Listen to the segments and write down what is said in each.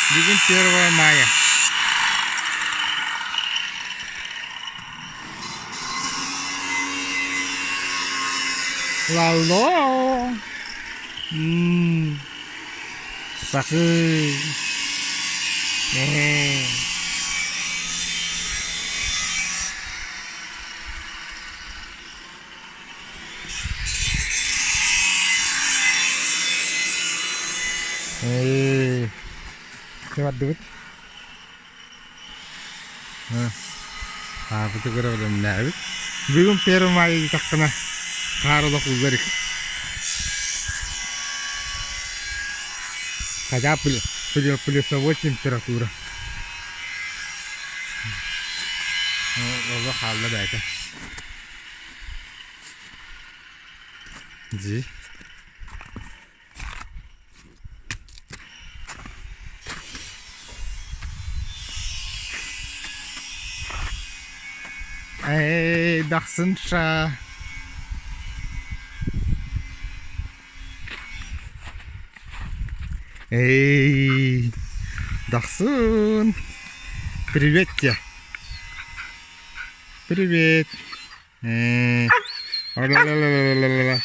Bugün 1 Maya. Lalu. Bagus. Nih. Cepat dulu. Betul kira udah menarik. Belum permai tak kena karo lo kugarik. Kaja pilih sebuah temperatura. Allah halal dah kan. Ji dag sunshine. Dag sun. Привет тебе. Привет. Ла-ла-ла-ла-ла-ла-ла.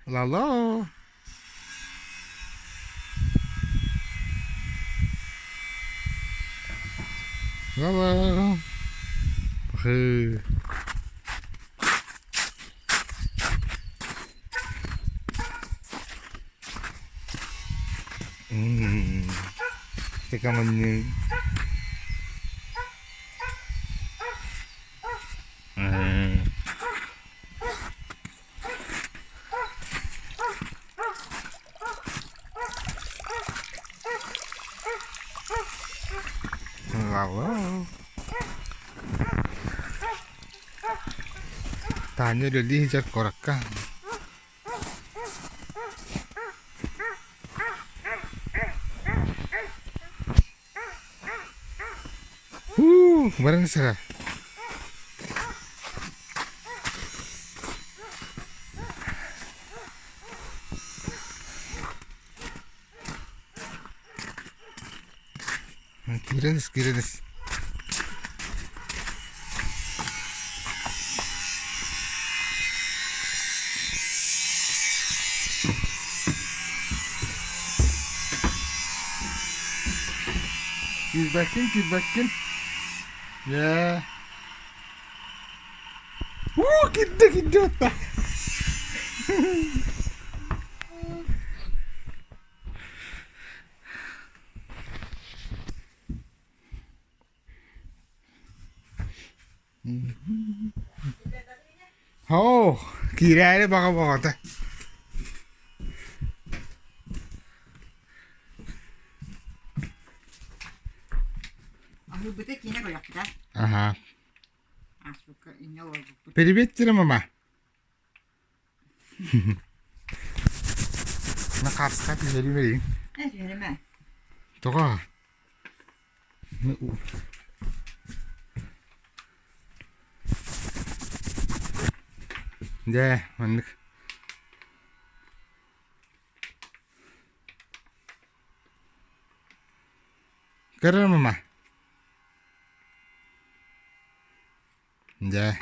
Lalo. Lalo. Teka man yun. Lalo. Tanya udah dihijar korak kan. Kemarin saya kira-kira Kirbakin. Ya. Kita. Oh, kira baka baka. Ага. Привет тебе, мама. Накарска пижери. Тога. Да, маннык. Кара, мама. Да.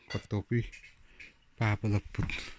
Kotopi. Papa laput.